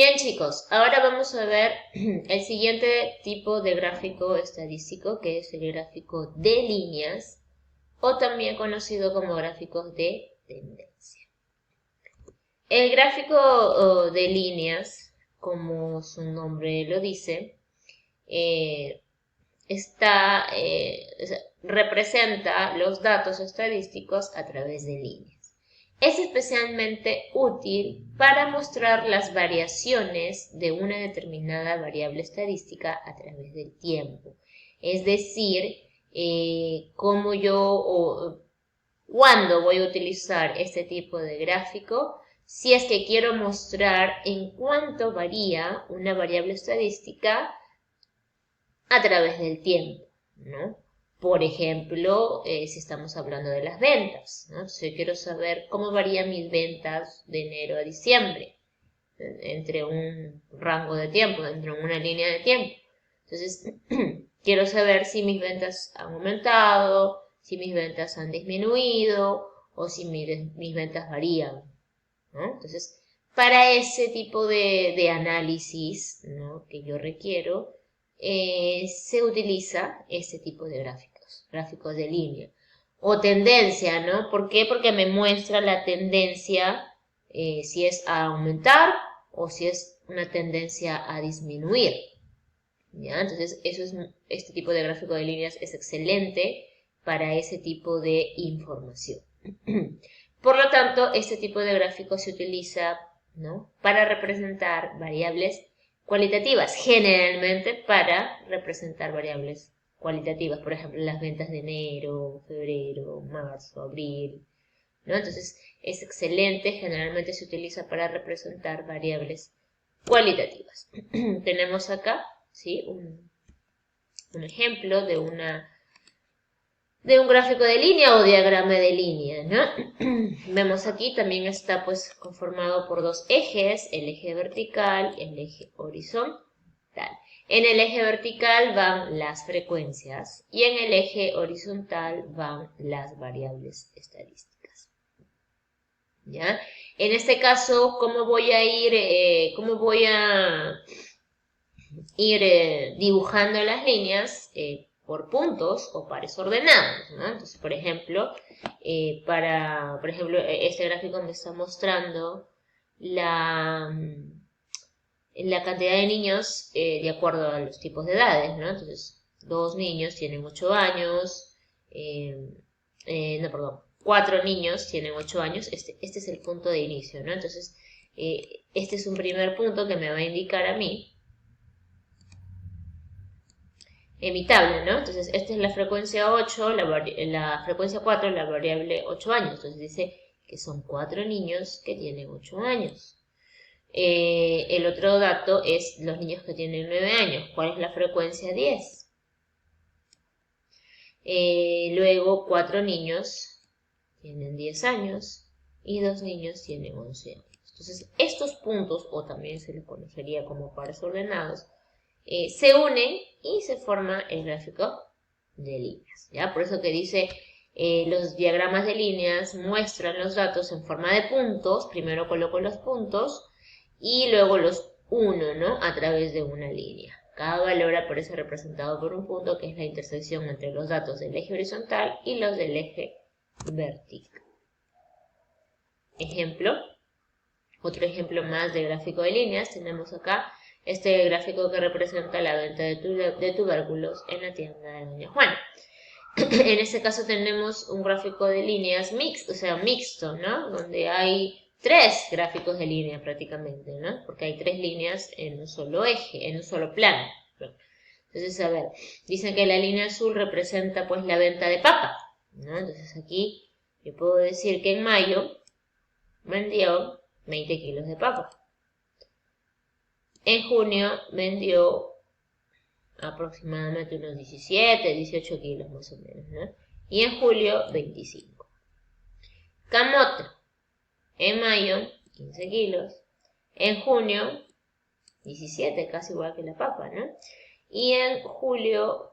Bien chicos, ahora vamos a ver el siguiente tipo de gráfico estadístico, que es el gráfico de líneas, o también conocido como gráficos de tendencia. El gráfico de líneas, como su nombre lo dice, eh, representa los datos estadísticos a través de líneas. Es especialmente útil para mostrar las variaciones de una determinada variable estadística a través del tiempo. Es decir, cómo yo o cuándo voy a utilizar este tipo de gráfico si es que quiero mostrar en cuánto varía una variable estadística a través del tiempo, ¿no? Por ejemplo, si estamos hablando de las ventas, ¿no? Entonces yo quiero saber cómo varían mis ventas de enero a diciembre, entre un rango de tiempo, entre una línea de tiempo. Entonces, quiero saber si mis ventas han aumentado, si mis ventas han disminuido o si mis ventas varían, ¿no? Entonces, para ese tipo de análisis, ¿no?, que yo requiero, se utiliza este tipo de gráficos de línea. O tendencia, ¿no? ¿Por qué? Porque me muestra la tendencia, si es a aumentar o si es una tendencia a disminuir. ¿Ya? Entonces, este tipo de gráfico de líneas es excelente para ese tipo de información. Por lo tanto, este tipo de gráfico se utiliza, ¿no?, para representar variables cualitativas, generalmente para representar variables cualitativas, por ejemplo, las ventas de enero, febrero, marzo, abril, ¿no? Entonces, es excelente, generalmente se utiliza para representar variables cualitativas. Tenemos acá, ¿sí?, un ejemplo de un gráfico de línea o diagrama de línea, ¿no? Vemos aquí también está pues conformado por dos ejes, el eje vertical y el eje horizontal. En el eje vertical van las frecuencias y en el eje horizontal van las variables estadísticas. ¿Ya? En este caso, ¿cómo voy a ir dibujando las líneas? Por puntos o pares ordenados, ¿no? Entonces, por ejemplo, este gráfico me está mostrando la cantidad de niños de acuerdo a los tipos de edades, ¿no? Entonces, 2 niños tienen 8 años, no, perdón, 4 niños tienen 8 años, este es el punto de inicio, ¿no? Entonces, este es un primer punto que me va a indicar a mí mi tabla, ¿no? Entonces, esta es la frecuencia 8, la frecuencia 4, la variable 8 años. Entonces dice que son 4 niños que tienen 8 años. El otro dato es los niños que tienen 9 años. ¿Cuál es la frecuencia 10? Luego, 4 niños tienen 10 años y 2 niños tienen 11 años. Entonces, estos puntos, o también se les conocería como pares ordenados, se unen y se forma el gráfico de líneas, ¿ya? Por eso que dice, los diagramas de líneas muestran los datos en forma de puntos, primero coloco los puntos y luego los uno, ¿no?, a través de una línea. Cada valor aparece representado por un punto, que es la intersección entre los datos del eje horizontal y los del eje vertical. Ejemplo, otro ejemplo más de gráfico de líneas, tenemos acá este gráfico que representa la venta de tubérculos en la tienda de Doña Juana. En este caso tenemos un gráfico de líneas mixto, ¿no? Donde hay 3 gráficos de línea prácticamente, ¿no? Porque hay 3 líneas en un solo eje, en un solo plano. Entonces, a ver, dicen que la línea azul representa pues la venta de papa, ¿no? Entonces aquí yo puedo decir que en mayo vendió 20 kilos de papa. En junio vendió aproximadamente unos 17, 18 kilos más o menos, ¿no? Y en julio 25. Camote, en mayo 15 kilos. En junio 17, casi igual que la papa, ¿no? Y en julio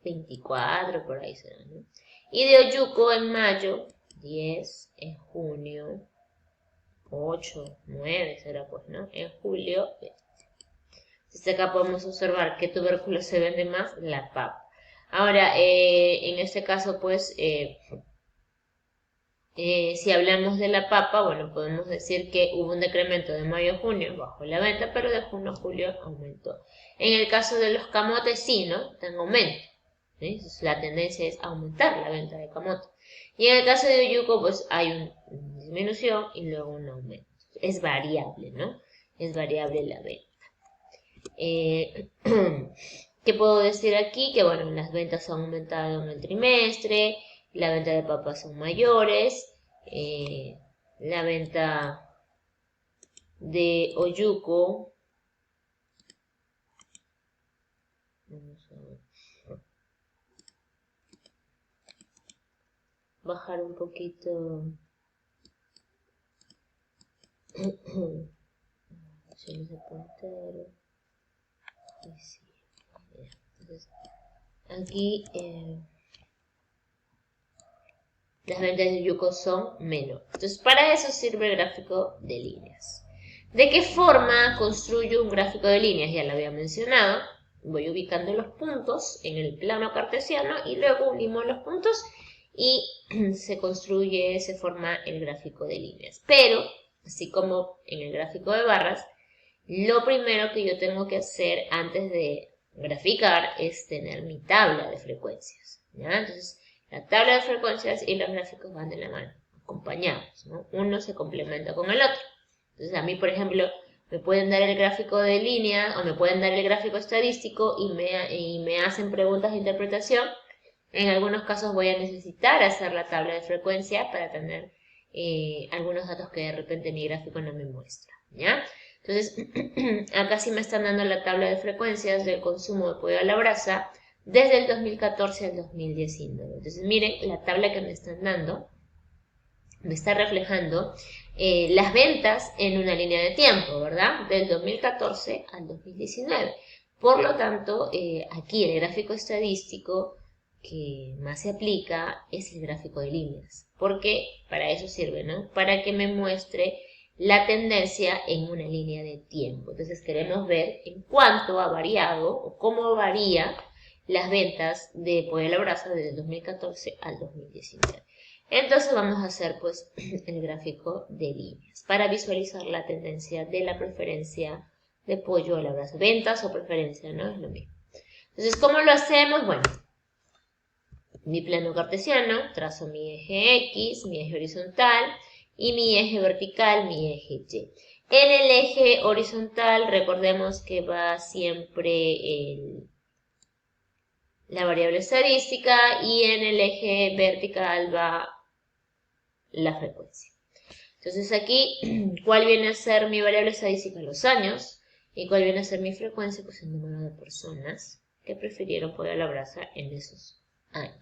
24, por ahí será, ¿no? Y de oyuco en mayo 10, en junio 8, 9 será pues, ¿no? En julio 20. Entonces acá podemos observar qué tubérculo se vende más, la papa. Ahora, en este caso pues, si hablamos de la papa, bueno, podemos decir que hubo un decremento de mayo a junio, bajó la venta, pero de junio a julio aumentó. En el caso de los camotes, sí, ¿no? Está en aumento. ¿Sí? Entonces, la tendencia es aumentar la venta de camote. Y en el caso de oyuco, pues hay una disminución y luego un aumento. Es variable, ¿no? Es variable la venta. ¿Qué puedo decir aquí? Que bueno, las ventas han aumentado en el trimestre, la venta de papas son mayores, la venta de oyuco, vamos a bajar un poquito. Entonces, aquí las ventas de yuco son menos. Entonces, para eso sirve el gráfico de líneas. ¿De qué forma construyo un gráfico de líneas? Ya lo había mencionado. Voy ubicando los puntos en el plano cartesiano y luego unimos los puntos y se forma el gráfico de líneas. Pero, así como en el gráfico de barras, lo primero que yo tengo que hacer antes de graficar es tener mi tabla de frecuencias, ¿ya? Entonces, la tabla de frecuencias y los gráficos van de la mano, acompañados, ¿no? Uno se complementa con el otro. Entonces, a mí, por ejemplo, me pueden dar el gráfico de línea o me pueden dar el gráfico estadístico y me hacen preguntas de interpretación. En algunos casos voy a necesitar hacer la tabla de frecuencia para tener algunos datos que de repente mi gráfico no me muestra, ¿ya? Entonces, acá sí me están dando la tabla de frecuencias del consumo de pollo a la brasa desde el 2014 al 2019. Entonces, miren, la tabla que me están dando me está reflejando las ventas en una línea de tiempo, ¿verdad? Del 2014 al 2019. Por lo tanto, aquí el gráfico estadístico que más se aplica es el gráfico de líneas, porque para eso sirve, ¿no? Para que me muestre la tendencia en una línea de tiempo. Entonces queremos ver en cuánto ha variado o cómo varía las ventas de pollo a la brasa desde el 2014 al 2019. Entonces vamos a hacer pues el gráfico de líneas para visualizar la tendencia de la preferencia de pollo a la brasa. Ventas o preferencia, ¿no? Es lo mismo. Entonces, ¿cómo lo hacemos? Bueno, mi plano cartesiano, trazo mi eje X, mi eje horizontal y mi eje vertical, mi eje Y. En el eje horizontal recordemos que va siempre la variable estadística y en el eje vertical va la frecuencia. Entonces aquí, ¿cuál viene a ser mi variable estadística? Los años. ¿Y cuál viene a ser mi frecuencia? Pues el número de personas que prefirieron pollo a la brasa en esos años.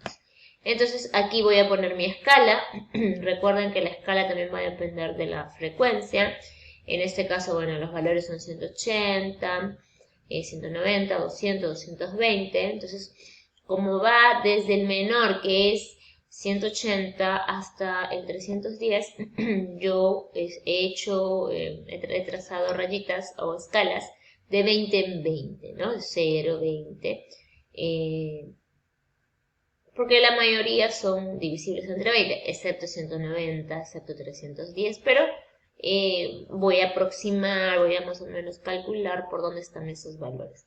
Entonces aquí voy a poner mi escala. Recuerden que la escala también va a depender de la frecuencia. En este caso, bueno, los valores son 180, 190, 200, 220. Entonces, como va desde el menor, que es 180 hasta el 310, yo he trazado rayitas o escalas de 20 en 20, ¿no? 0, 20, porque la mayoría son divisibles entre 20, excepto 190, excepto 310, pero voy a aproximar, voy a más o menos calcular por dónde están esos valores.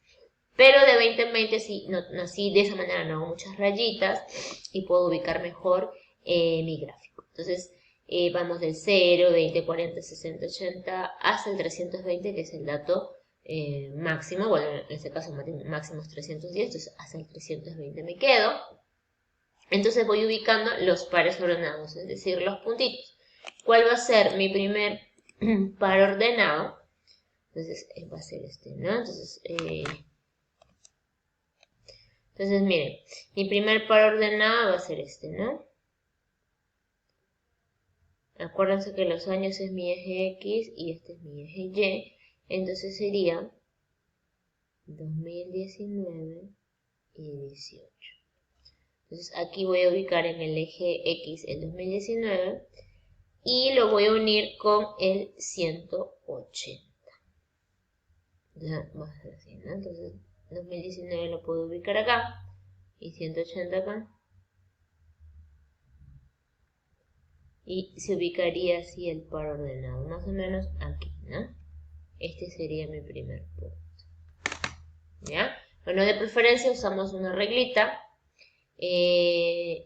Pero de 20 en 20, sí, no, así de esa manera no hago muchas rayitas y puedo ubicar mejor mi gráfico. Entonces, vamos del 0, 20, 40, 60, 80 hasta el 320, que es el dato máximo. Bueno, en este caso máximo es 310, entonces hasta el 320 me quedo. Entonces voy ubicando los pares ordenados, es decir, los puntitos. ¿Cuál va a ser mi primer par ordenado? Entonces va a ser este, ¿no? Entonces, miren, mi primer par ordenado va a ser este, ¿no? Acuérdense que los años es mi eje X y este es mi eje Y. Entonces sería 2019 y 18. Entonces aquí voy a ubicar en el eje X el 2019 y lo voy a unir con el 180. Ya, más así, ¿no? Entonces 2019 lo puedo ubicar acá y 180 acá. Y se ubicaría así el par ordenado, más o menos aquí, ¿no? Este sería mi primer punto. ¿Ya? Bueno, de preferencia usamos una reglita.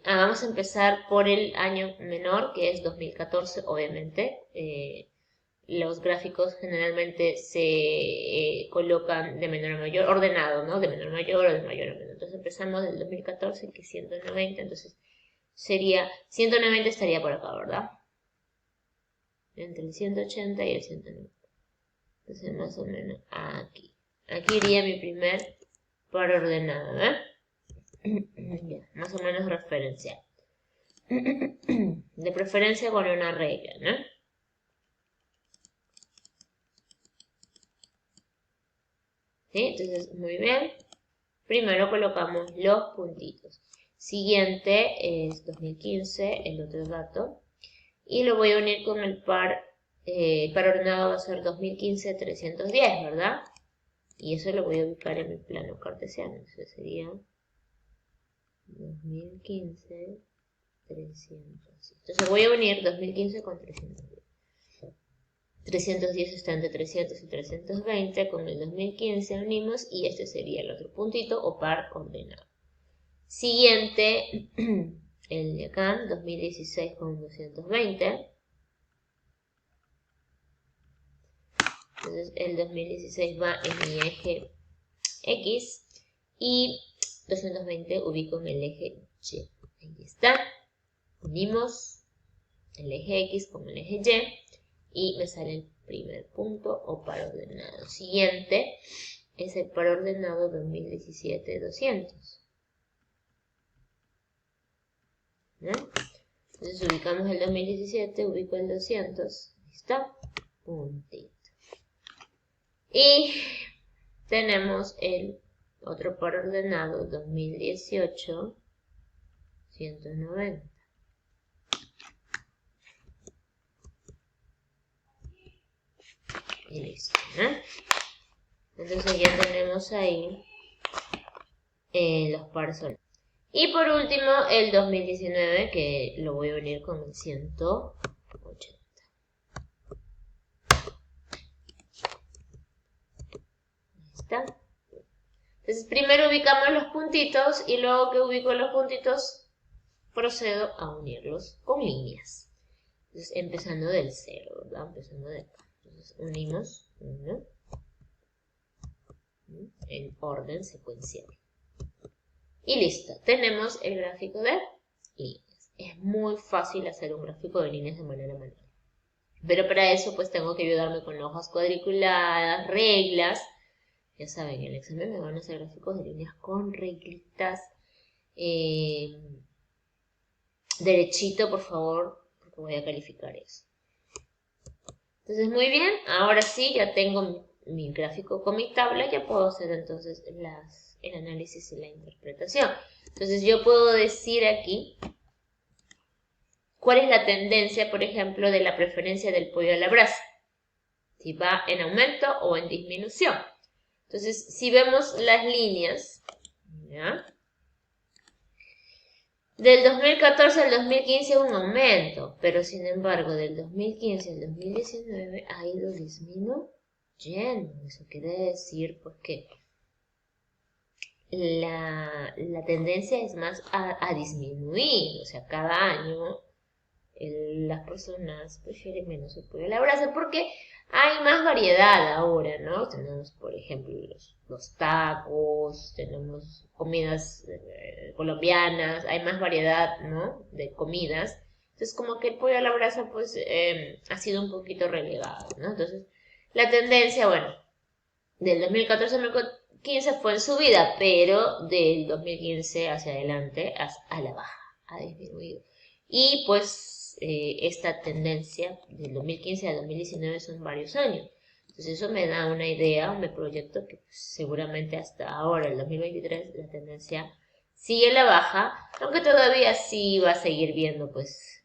Vamos a empezar por el año menor, que es 2014, obviamente. Los gráficos generalmente se colocan de menor a mayor, ordenado, ¿no? De menor a mayor o de mayor a menor. Entonces empezamos del 2014, que es 190, entonces sería, 190 estaría por acá, ¿verdad? Entre el 180 y el 190. Entonces más o menos aquí. Aquí iría mi primer par ordenado, ¿eh? Ya, más o menos referencial. De preferencia con una regla, ¿no? ¿Sí? Entonces, muy bien. Primero colocamos los puntitos. Siguiente es 2015, el otro dato. Y lo voy a unir con el par ordenado va a ser 2015-310, ¿verdad? Y eso lo voy a ubicar en mi plano cartesiano. Eso sería 2015, 300. Entonces voy a unir 2015 con 310. 310 está entre 300 y 320, con el 2015 unimos y este sería el otro puntito o par ordenado. Siguiente, el de acá, 2016 con 220. Entonces el 2016 va en mi eje X y 220 ubico en el eje Y. Ahí está. Unimos el eje X con el eje Y y me sale el primer punto o par ordenado. Siguiente es el par ordenado 2017-200. ¿No? Entonces ubicamos el 2017, ubico el 200. Ahí está. Puntito. Y tenemos el otro par ordenado 2018, 190. Y listo, ¿no? Entonces ya tenemos ahí los pares ordenados. Y por último el 2019, que lo voy a unir con el 180. Ahí está. Entonces primero ubicamos los puntitos y luego que ubico los puntitos procedo a unirlos con líneas. Entonces empezando del 0, ¿verdad? Empezando de acá. Entonces unimos uno en orden secuencial. Y listo, tenemos el gráfico de líneas. Es muy fácil hacer un gráfico de líneas de manera manual. Pero para eso pues tengo que ayudarme con hojas cuadriculadas, reglas. Ya saben, en el examen me van a hacer gráficos de líneas con reglitas. Derechito, por favor, porque voy a calificar eso. Entonces, muy bien, ahora sí, ya tengo mi gráfico con mi tabla, ya puedo hacer entonces el análisis y la interpretación. Entonces, yo puedo decir aquí cuál es la tendencia, por ejemplo, de la preferencia del pollo a la brasa. Si va en aumento o en disminución. Entonces, si vemos las líneas, ¿ya? Del 2014 al 2015 un aumento, pero sin embargo del 2015 al 2019 ha ido disminuyendo. Eso quiere decir pues que la tendencia es más a disminuir, o sea, cada año las personas prefieren menos el pollo a la brasa porque hay más variedad ahora, ¿no? Tenemos, por ejemplo, los tacos, tenemos comidas colombianas, hay más variedad, ¿no? De comidas. Entonces, como que el pollo a la brasa, pues, ha sido un poquito relegado, ¿no? Entonces, la tendencia, bueno, del 2014 al 2015 fue en subida, pero del 2015 hacia adelante a la baja, ha disminuido. Y pues esta tendencia del 2015 al 2019 son varios años. Entonces eso me da una idea, me proyecto que seguramente hasta ahora, el 2023, la tendencia sigue la baja, aunque todavía sí va a seguir viendo pues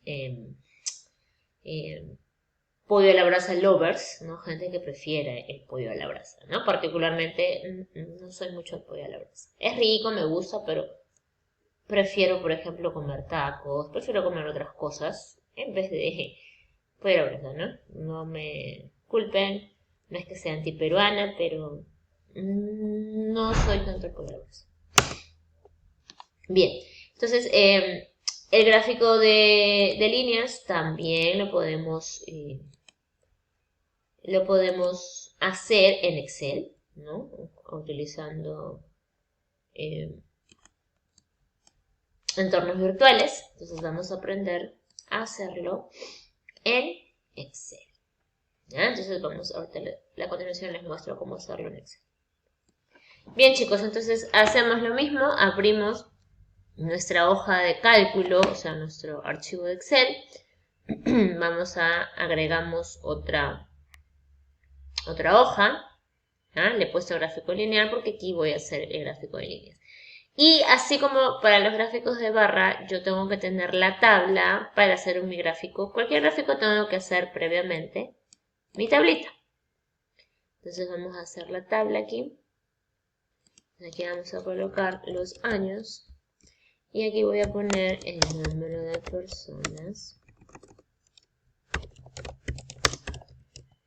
pollo a la brasa lovers, ¿no? Gente que prefiere el pollo a la brasa, ¿no? Particularmente no soy mucho de pollo a la brasa. Es rico, me gusta, pero prefiero, por ejemplo, comer tacos, prefiero comer otras cosas en vez de pollo a la brasa, ¿no? No me culpen, no es que sea antiperuana, pero no soy tanto de pollo a la brasa. Bien, entonces el gráfico de líneas también lo podemos hacer en Excel, ¿no? Utilizando eh, entornos virtuales. Entonces vamos a aprender a hacerlo en Excel. ¿Ya? Entonces ahorita a continuación les muestro cómo hacerlo en Excel. Bien chicos, entonces hacemos lo mismo, abrimos nuestra hoja de cálculo, o sea, nuestro archivo de Excel. Agregamos otra hoja. ¿Ah? Le he puesto gráfico lineal porque aquí voy a hacer el gráfico de líneas. Y así como para los gráficos de barra, yo tengo que tener la tabla para hacer mi gráfico. Cualquier gráfico tengo que hacer previamente mi tablita. Entonces vamos a hacer la tabla aquí. Aquí vamos a colocar los años. Y aquí voy a poner el número de personas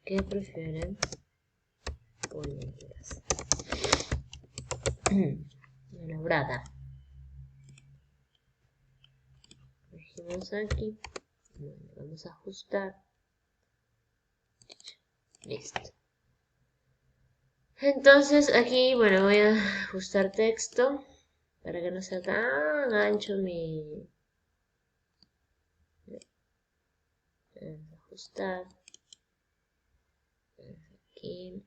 que prefieren polímeras. Elaborada. Corregimos aquí. Bueno, vamos a ajustar. Listo. Entonces aquí, bueno, voy a ajustar texto para que no sea tan ancho mi... Ajustar. Aquí.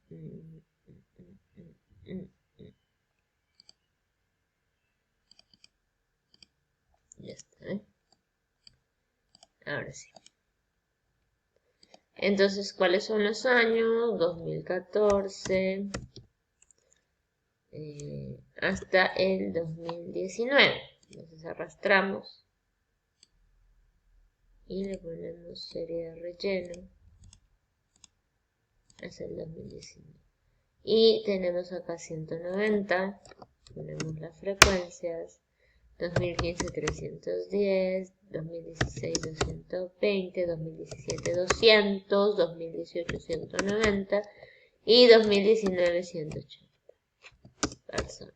Ya está, ¿eh? Ahora sí. Entonces, ¿cuáles son los años? 2014 hasta el 2019. Entonces arrastramos y le ponemos serie de relleno hasta el 2019. Y tenemos acá 190. Ponemos las frecuencias. 2015 310, 2016 220, 2017 200, 2018 190 y 2019 180 personas.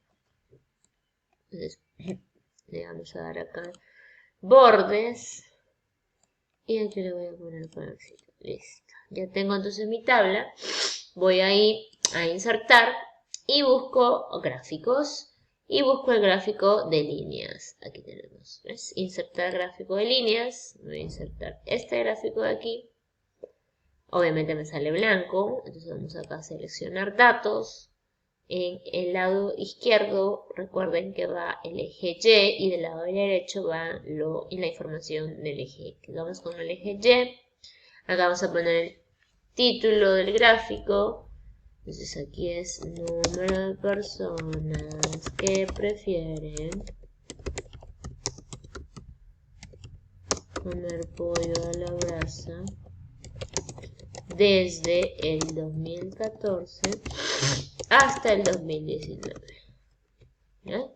Entonces le vamos a dar acá bordes y aquí le voy a poner colorcito. Listo. Ya tengo entonces mi tabla. Voy ahí a insertar y busco gráficos. Y busco el gráfico de líneas. Aquí tenemos, ¿ves? Insertar gráfico de líneas. Voy a insertar este gráfico de aquí. Obviamente me sale blanco. Entonces vamos acá a seleccionar datos. En el lado izquierdo, recuerden que va el eje Y y del lado derecho va la información del eje X. Vamos con el eje Y. Acá vamos a poner el título del gráfico. Entonces aquí es número de personas que prefieren comer pollo a la brasa desde el 2014 hasta el 2019. ¿Ya?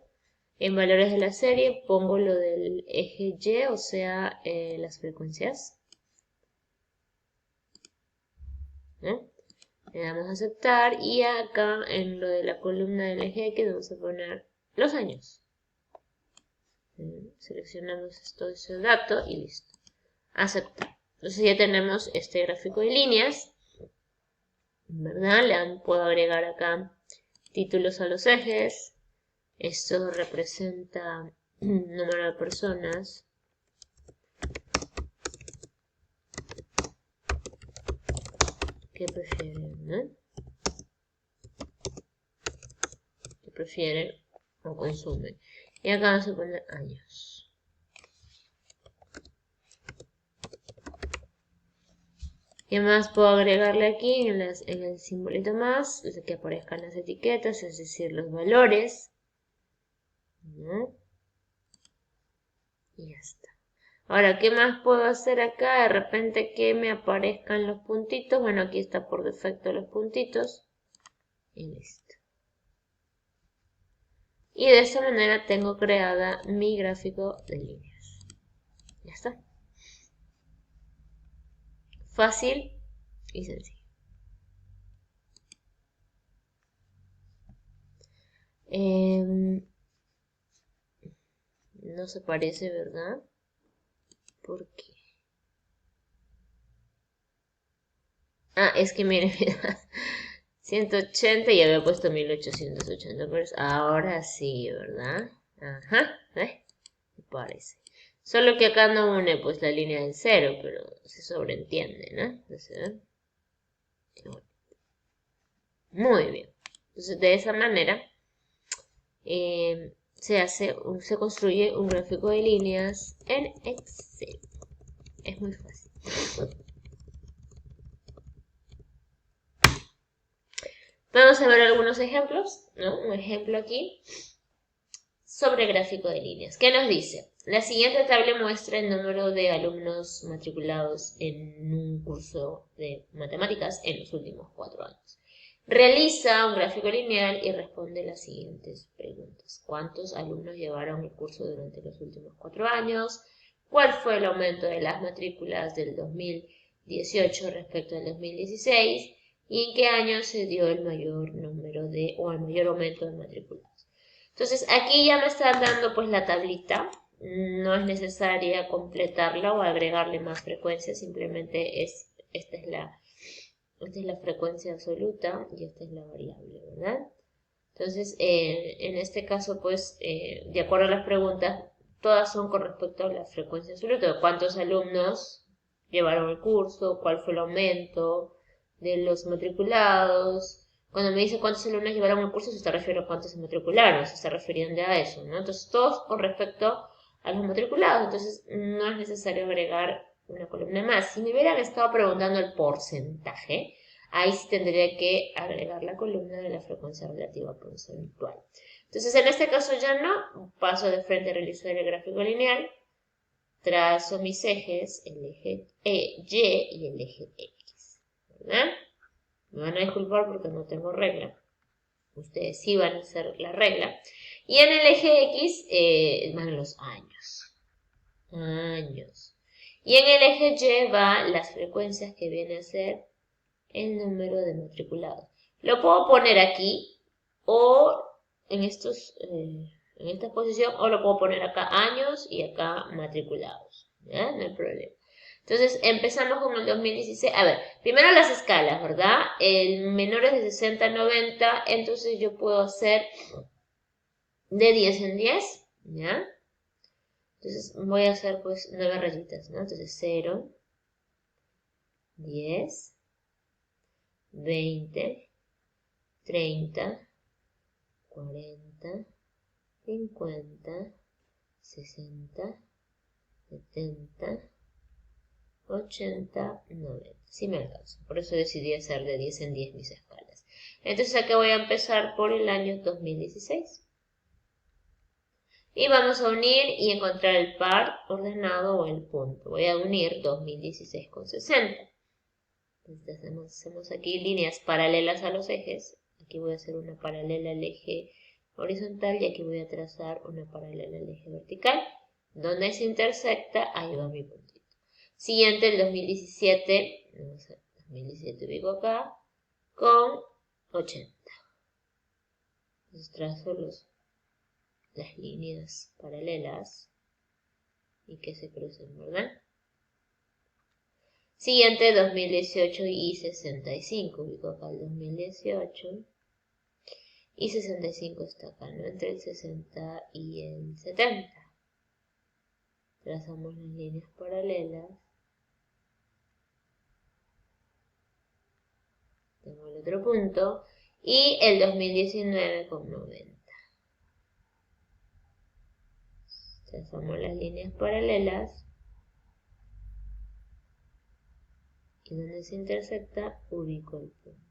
En valores de la serie pongo lo del eje Y, o sea, las frecuencias. ¿Ya? Le damos a aceptar y acá en lo de la columna del eje X vamos a poner los años. Seleccionamos ese dato y listo. Aceptar. Entonces ya tenemos este gráfico de líneas, ¿verdad? Puedo agregar acá títulos a los ejes. Esto representa número de personas que prefieren, ¿no? Que prefieren o consumen. Y acá vamos a poner años. ¿Qué más puedo agregarle aquí en el simbolito más? Que aparezcan las etiquetas, es decir, los valores. ¿No? Y ya está. Ahora, ¿qué más puedo hacer acá? De repente que me aparezcan los puntitos. Bueno, aquí está por defecto los puntitos. Y listo. Y de esa manera tengo creada mi gráfico de líneas. Ya está. Fácil y sencillo. No se parece, ¿verdad? ¿Por qué? Ah, es que miren, 180 y había puesto 1880, pero ahora sí, ¿verdad? Ajá, ¿eh? Me parece. Solo que acá no une pues la línea del cero, pero se sobreentiende, ¿no? Entonces, muy bien. Entonces, de esa manera se construye un gráfico de líneas en Excel. Es muy fácil. Vamos a ver algunos ejemplos, ¿no? Un ejemplo aquí sobre gráfico de líneas. ¿Qué nos dice? La siguiente tabla muestra el número de alumnos matriculados en un curso de matemáticas en los últimos 4 años. Realiza un gráfico lineal y responde las siguientes preguntas. ¿Cuántos alumnos llevaron el curso durante los últimos 4 años? ¿Cuál fue el aumento de las matrículas del 2018 respecto al 2016? ¿Y en qué año se dio el mayor número o el mayor aumento de matrículas? Entonces aquí ya me están dando pues la tablita. No es necesaria completarla o agregarle más frecuencia, simplemente esta es la frecuencia absoluta y esta es la variable, ¿verdad? Entonces, en este caso, pues, de acuerdo a las preguntas, todas son con respecto a la frecuencia absoluta. ¿Cuántos alumnos llevaron el curso? ¿Cuál fue el aumento de los matriculados? Cuando me dice cuántos alumnos llevaron el curso, se está refiriendo a cuántos se matricularon, se está refiriendo a eso, ¿no? Entonces, todos con respecto a los matriculados. Entonces, no es necesario agregar una columna más. Si me hubieran estado preguntando el porcentaje, ahí sí tendría que agregar la columna de la frecuencia relativa porcentual. Entonces, en este caso ya no, paso de frente a realizar el gráfico lineal, trazo mis ejes, el eje Y y el eje X, ¿verdad? Me van a disculpar porque no tengo regla. Ustedes sí van a hacer la regla. Y en el eje X van los años. Y en el eje Y va las frecuencias que viene a ser el número de matriculados. Lo puedo poner aquí o en esta posición, o lo puedo poner acá años y acá matriculados. ¿Ya? No hay problema. Entonces empezamos con el 2016. A ver, primero las escalas, ¿verdad? El menor es de 60 a 90, entonces yo puedo hacer de 10 en 10, ¿ya? Entonces voy a hacer pues 9 rayitas, ¿no? Entonces 0, 10, 20, 30, 40, 50, 60, 70, 80, 90. Sí me alcanza. Por eso decidí hacer de 10 en 10 mis escalas. Entonces acá voy a empezar por el año 2016. Y vamos a unir y encontrar el par ordenado o el punto. Voy a unir 2016 con 60. Entonces hacemos aquí líneas paralelas a los ejes. Aquí voy a hacer una paralela al eje horizontal y aquí voy a trazar una paralela al eje vertical. Donde se intersecta, ahí va mi puntito. Siguiente, el 2017, 2017 ubico acá, con 80. Entonces trazo las líneas paralelas y que se crucen, ¿verdad? Siguiente, 2018 y 65, ubico acá el 2018. Y 65 está acá, ¿no? Entre el 60 y el 70. Trazamos las líneas paralelas. Tengo el otro punto. Y el 2019 con 90. Trazamos las líneas paralelas. Y donde se intersecta, ubico el punto.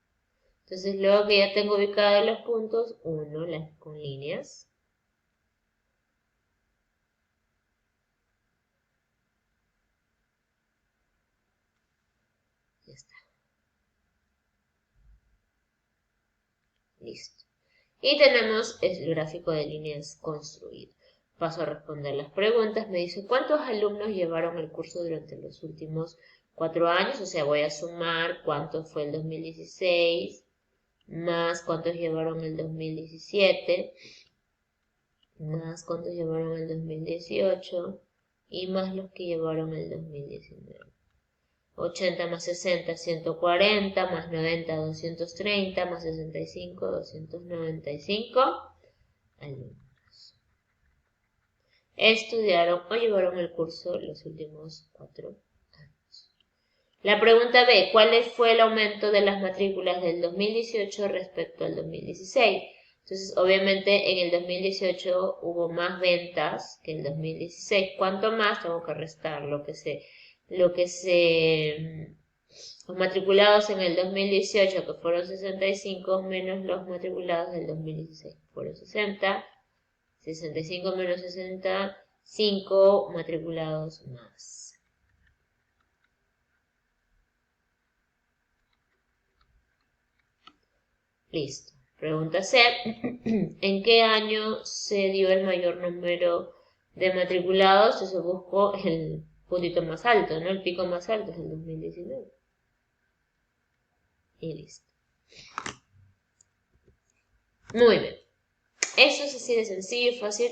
Entonces, luego que ya tengo ubicados los puntos, uno con líneas. Listo. Y tenemos el gráfico de líneas construido. Paso a responder las preguntas. Me dice, ¿cuántos alumnos llevaron el curso durante los últimos 4 años? O sea, voy a sumar cuánto fue el 2016, más cuántos llevaron el 2017, más cuántos llevaron el 2018 y más los que llevaron el 2019. 80 más 60, 140, más 90, 230, más 65, 295 alumnos. Estudiaron o llevaron el curso los últimos 4 años. La pregunta B, ¿cuál fue el aumento de las matrículas del 2018 respecto al 2016? Entonces, obviamente, en el 2018 hubo más ventas que en el 2016. ¿Cuánto más? Tengo que restar los matriculados en el 2018, que fueron 65, menos los matriculados del 2016, que fueron 60. 65 menos 65 matriculados más. Listo. Pregunta C. ¿En qué año se dio el mayor número de matriculados? Entonces busco el puntito más alto, ¿no? El pico más alto es el 2019. Y listo. Muy bien. Eso es así de sencillo y fácil.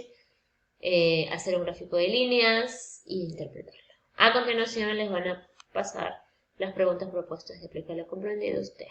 Hacer un gráfico de líneas e interpretarlo. A continuación les van a pasar las preguntas propuestas de aplicar lo comprendido a ustedes.